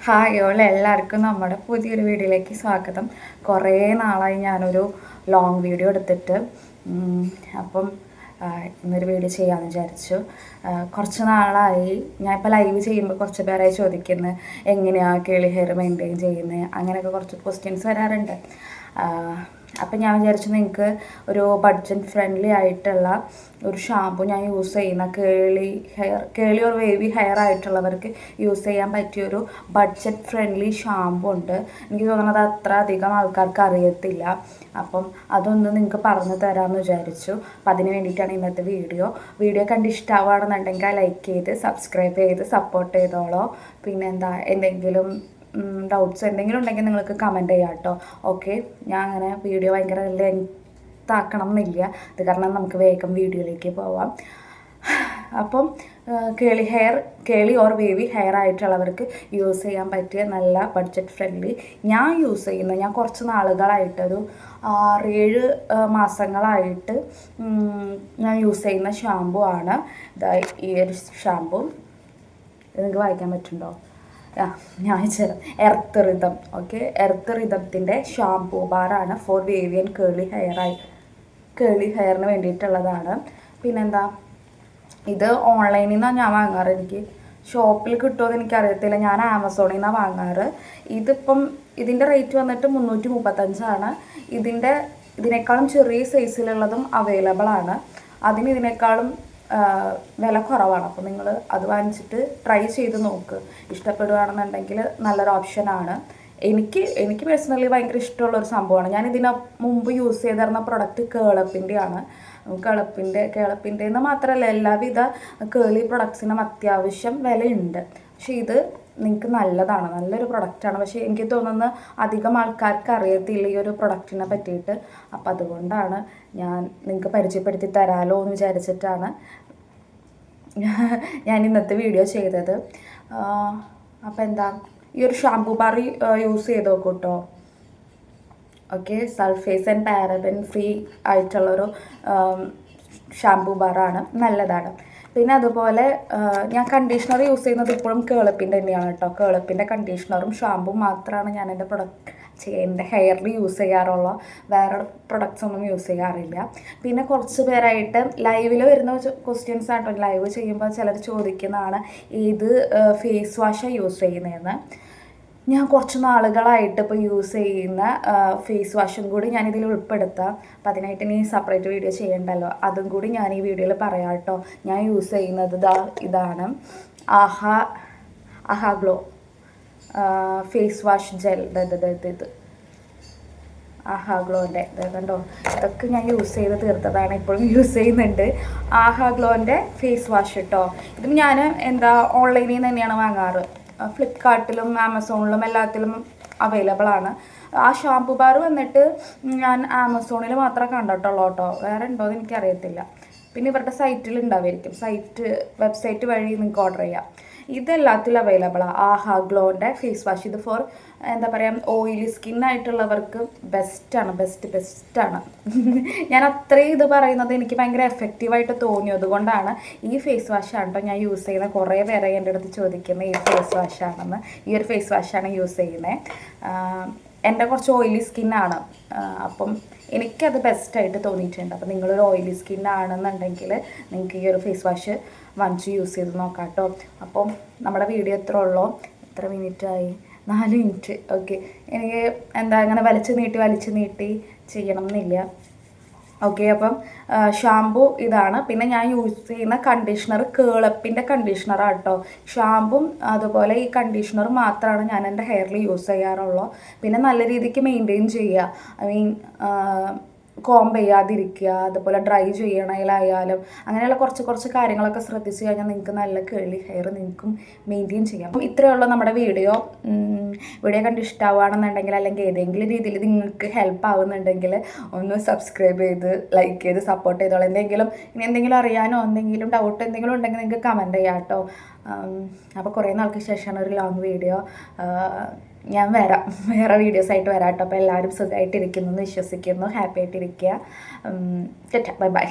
Hi എല്ലാവർക്കും നമ്മുടെ പുതിയൊരു വീഡിയോയിലേക്ക് സ്വാഗതം. കുറേ നാളായി ഞാനൊരു ലോങ് വീഡിയോ എടുത്തിട്ട് അപ്പം ഇന്നൊരു വീഡിയോ ചെയ്യാമെന്ന് വിചാരിച്ചു. കുറച്ച് നാളായി ഞാൻ ഇപ്പോൾ ലൈവ് ചെയ്യുമ്പോൾ കുറച്ച് പേരായി ചോദിക്കുന്നത് എങ്ങനെയാണ് കേളി ഹെയർ മെയിൻറ്റെയിൻ ചെയ്യുന്നത്, അങ്ങനെയൊക്കെ കുറച്ച് ക്വസ്റ്റ്യൻസ് വരാറുണ്ട്. അപ്പം ഞാൻ വിചാരിച്ചു നിങ്ങൾക്ക് ഒരു ബഡ്ജറ്റ് ഫ്രണ്ട്ലി ആയിട്ടുള്ള ഒരു ഷാമ്പു ഞാൻ യൂസ് ചെയ്യുന്ന കേളി ഒരു വേവി ഹെയർ ആയിട്ടുള്ളവർക്ക് യൂസ് ചെയ്യാൻ പറ്റിയൊരു ബഡ്ജറ്റ് ഫ്രണ്ട്ലി ഷാമ്പു ഉണ്ട്. എനിക്ക് തോന്നുന്നത് അത്ര അധികം ആൾക്കാർക്ക് അറിയത്തില്ല. അപ്പം അതൊന്ന് നിങ്ങൾക്ക് പറഞ്ഞു തരാമെന്ന് വിചാരിച്ചു. അപ്പം അതിന് വേണ്ടിയിട്ടാണ് ഇന്നത്തെ വീഡിയോ കണ്ട് ഇഷ്ടമാവുകയാണെന്നുണ്ടെങ്കിൽ ലൈക്ക് ചെയ്ത് സബ്സ്ക്രൈബ് ചെയ്ത് സപ്പോർട്ട് ചെയ്തോളോ. പിന്നെന്താ, എന്തെങ്കിലും ഡൗട്ട്സ് എന്തെങ്കിലും ഉണ്ടെങ്കിൽ നിങ്ങൾക്ക് കമൻറ്റ് ചെയ്യാം കേട്ടോ. ഓക്കെ, ഞാൻ അങ്ങനെ വീഡിയോ ഭയങ്കര ലെങ്ത് ആക്കണം എന്നില്ല. അത് കാരണം നമുക്ക് വേഗം വീഡിയോയിലേക്ക് പോവാം. അപ്പം കേളി ഓർ വേവി ഹെയർ ആയിട്ടുള്ളവർക്ക് യൂസ് ചെയ്യാൻ പറ്റിയ നല്ല ബഡ്ജറ്റ് ഫ്രണ്ട്ലി ഞാൻ കുറച്ച് നാളുകളായിട്ടൊരു 6-7 മാസങ്ങളായിട്ട് ഞാൻ യൂസ് ചെയ്യുന്ന ഷാമ്പു ആണ് ഈ ഒരു ഷാമ്പു. നിങ്ങൾക്ക് വായിക്കാൻ പറ്റുന്നുണ്ടോ? ഞാൻ വെച്ചാൽ എർത്ത് റിതം. ഓക്കെ, എർത്ത് റിതത്തിൻ്റെ ഷാംപൂ ബാറാണ് ഫോർ വേവി ആൻഡ് കേളി ഹെയറിന് വേണ്ടിയിട്ടുള്ളതാണ്. പിന്നെന്താ, ഇത് ഓൺലൈനിൽ നിന്നാണ് ഞാൻ വാങ്ങാറ്. എനിക്ക് ഷോപ്പിൽ കിട്ടുമോ എന്ന് എനിക്കറിയത്തില്ല. ഞാൻ ആമസോണിൽ നിന്നാണ് വാങ്ങാറ്. ഇതിൻ്റെ റേറ്റ് വന്നിട്ട് 335 ഇതിനേക്കാളും ചെറിയ സൈസിലുള്ളതും അവൈലബിൾ ആണ്. ഇതിനേക്കാളും വില കുറവാണ്. അപ്പോൾ നിങ്ങൾ അത് വാങ്ങിച്ചിട്ട് ട്രൈ ചെയ്ത് നോക്ക്. ഇഷ്ടപ്പെടുകയാണെന്നുണ്ടെങ്കിൽ നല്ലൊരു ഓപ്ഷനാണ്. എനിക്ക് പേഴ്സണലി ഭയങ്കര ഇഷ്ടമുള്ളൊരു സംഭവമാണ്. ഞാൻ ഇതിന് മുമ്പ് യൂസ് ചെയ്തിരുന്ന പ്രൊഡക്റ്റ് കേളപ്പിൻ്റെയാണ്. കേളപ്പിൻ്റെ എന്ന് മാത്രമല്ല, എല്ലാവിധ കേളി പ്രൊഡക്ട്സിനും അത്യാവശ്യം വിലയുണ്ട്. പക്ഷേ ഇത് നിങ്ങൾക്ക് നല്ലൊരു പ്രൊഡക്റ്റാണ്. പക്ഷേ എനിക്ക് തോന്നുന്നു അധികം ആൾക്കാർക്ക് അറിയത്തില്ല ഈ ഒരു പ്രൊഡക്റ്റിനെ പറ്റിയിട്ട്. അപ്പം അതുകൊണ്ടാണ് ഞാൻ നിങ്ങൾക്ക് പരിചയപ്പെടുത്തി തരാമല്ലോ എന്ന് വിചാരിച്ചിട്ടാണ് ഞാൻ ഇന്നത്തെ വീഡിയോ ചെയ്തത്. അപ്പം എന്താ, ഈ ഒരു ഷാംപൂ ബാർ യൂസ് ചെയ്ത് നോക്കൂ കേട്ടോ. ഓക്കെ, സൾഫേസ് ആൻഡ് പാരബൻ ഫ്രീ ആയിട്ടുള്ളൊരു ഷാംപൂ ബാറാണ്, നല്ലതാണ്. പിന്നെ അതുപോലെ ഞാൻ കണ്ടീഷണർ യൂസ് ചെയ്യുന്നത് ഇപ്പോഴും കേളപ്പിൻ്റെ തന്നെയാണ് കേട്ടോ. കേളപ്പിൻ്റെ കണ്ടീഷണറും ഷാമ്പും മാത്രമാണ് ഞാൻ എൻ്റെ ഹെയറിൽ യൂസ് ചെയ്യാറുള്ള. വേറെ പ്രൊഡക്ട്സ് ഒന്നും യൂസ് ചെയ്യാറില്ല. പിന്നെ കുറച്ച് പേരായിട്ട് ലൈവിൽ വരുന്ന ക്വസ്റ്റ്യൻസ് ആട്ടോ. ലൈവ് ചെയ്യുമ്പോൾ ചിലർ ചോദിക്കുന്നതാണ് ഏത് ഫേസ് വാഷാണ് യൂസ് ചെയ്യുന്നതെന്ന്. ഞാൻ കുറച്ച് നാളുകളായിട്ട് ഇപ്പോൾ യൂസ് ചെയ്യുന്ന ഫേസ് വാഷും കൂടി ഞാനിതിൽ ഉൾപ്പെടുത്താം. അപ്പം അതിനായിട്ട് ഇനി സെപ്പറേറ്റ് വീഡിയോ ചെയ്യണ്ടല്ലോ, അതും കൂടി ഞാൻ ഈ വീഡിയോയിൽ പറയാം കേട്ടോ. ഞാൻ യൂസ് ചെയ്യുന്നത് ഇതാണ് ആഹാ ഗ്ലോ ഫേസ് വാഷ് ജെൽ. ഇത് ആഹാ ഗ്ലോൻ്റെ കണ്ടോ, ഇതൊക്കെ ഞാൻ യൂസ് ചെയ്ത് തീർത്തതാണ്, ഇപ്പോഴും യൂസ് ചെയ്യുന്നുണ്ട്. ആഹാ ഗ്ലോൻ്റെ ഫേസ് വാഷ് കേട്ടോ. ഇതും ഞാൻ ഓൺലൈനിൽ നിന്ന് തന്നെയാണ് വാങ്ങാറ്. ഫ്ലിപ്കാർട്ടിലും ആമസോണിലും എല്ലാത്തിലും അവൈലബിൾ ആണ്. ആ ഷാംപൂ ബാർ വന്നിട്ട് ഞാൻ ആമസോണിൽ മാത്രമേ കണ്ടിട്ടുള്ളൂ കേട്ടോ. വേറെ ഉണ്ടോ എന്ന് എനിക്കറിയത്തില്ല. പിന്നെ ഇവരുടെ സൈറ്റിൽ ഉണ്ടാവുമായിരിക്കും. വെബ്സൈറ്റ് വഴി നിങ്ങൾക്ക് ഓർഡർ ചെയ്യാം. ഇതെല്ലാത്തിലും അവൈലബിളാണ്. ആഹാ ഗ്ലോൻ്റെ ഫേസ് വാഷ്. ഇത് ഫോർ ഓയിലി സ്കിന്നായിട്ടുള്ളവർക്ക് ബെസ്റ്റാണ്. ഞാൻ അത്രയും ഇത് പറയുന്നത് എനിക്ക് ഭയങ്കര എഫക്റ്റീവായിട്ട് തോന്നി. അതുകൊണ്ടാണ് ഈ ഫേസ് വാഷാണ് കേട്ടോ ഞാൻ യൂസ് ചെയ്യുന്നത്. കുറേ പേരെ എൻ്റെ അടുത്ത് ചോദിക്കുന്നത് ഈ ഫേസ് വാഷാണെന്ന്. ഈ ഒരു ഫേസ് വാഷാണ് യൂസ് ചെയ്യുന്നത്. എൻ്റെ കുറച്ച് ഓയിലി സ്കിന്നാണ്, അപ്പം എനിക്കത് ബെസ്റ്റായിട്ട് തോന്നിയിട്ടുണ്ട്. അപ്പം നിങ്ങളൊരു ഓയിലി സ്കിന്നാണെന്നുണ്ടെങ്കിൽ നിങ്ങൾക്ക് ഈ ഒരു ഫേസ് വാഷ് വാങ്ങിച്ച് യൂസ് ചെയ്ത് നോക്കാം കേട്ടോ. അപ്പം നമ്മുടെ വീഡിയോ എത്ര മിനിറ്റായി? 4 മിനിറ്റ്. ഓക്കെ, എനിക്ക് അങ്ങനെ വലിച്ചു നീട്ടി ചെയ്യണം എന്നില്ല. ഓക്കെ, അപ്പം ഷാംപൂ ഇതാണ്. പിന്നെ ഞാൻ യൂസ് ചെയ്യുന്ന കണ്ടീഷണർ കേളപ്പിൻ്റെ കണ്ടീഷണറാണ് കേട്ടോ. ഷാമ്പും അതുപോലെ ഈ കണ്ടീഷണർ മാത്രമാണ് ഞാൻ എൻ്റെ ഹെയറിൽ യൂസ് ചെയ്യാറുള്ളൂ. പിന്നെ നല്ല രീതിക്ക് മെയിൻറ്റെയിൻ ചെയ്യുക, കോംബ് ചെയ്യാതിരിക്കുക, അതുപോലെ ഡ്രൈ ചെയ്യണതിലായാലും അങ്ങനെയുള്ള കുറച്ച് കാര്യങ്ങളൊക്കെ ശ്രദ്ധിച്ച് കഴിഞ്ഞാൽ നിങ്ങൾക്ക് നല്ല കേളി ഹെയർ നിങ്ങൾക്കും മെയിൻറ്റെയിൻ ചെയ്യാം. അപ്പം ഇത്രയുള്ള നമ്മുടെ വീഡിയോ കണ്ട് ഇഷ്ടമാവുകയാണെന്നുണ്ടെങ്കിൽ, അല്ലെങ്കിൽ ഏതെങ്കിലും രീതിയിൽ നിങ്ങൾക്ക് ഹെൽപ്പ് ആവുന്നുണ്ടെങ്കിൽ ഒന്ന് സബ്സ്ക്രൈബ് ചെയ്ത് ലൈക്ക് ചെയ്ത് സപ്പോർട്ട് ചെയ്തോളൂ. ഇനി എന്തെങ്കിലും അറിയാനോ എന്തെങ്കിലും ഡൗട്ട് എന്തെങ്കിലും ഉണ്ടെങ്കിൽ നിങ്ങൾക്ക് കമൻറ്റ് ചെയ്യാം കേട്ടോ. അപ്പോൾ കുറേ നാൾക്ക് ശേഷമാണ് ഒരു ലോങ് വീഡിയോ. ഞാൻ വേറെ വീഡിയോസായിട്ട് വരാം കേട്ടോ. അപ്പോൾ എല്ലാവരും സുഖമായിട്ടിരിക്കുന്നു എന്ന് വിശ്വസിക്കുന്നു. ഹാപ്പി ആയിട്ടിരിക്കുക. ബൈ.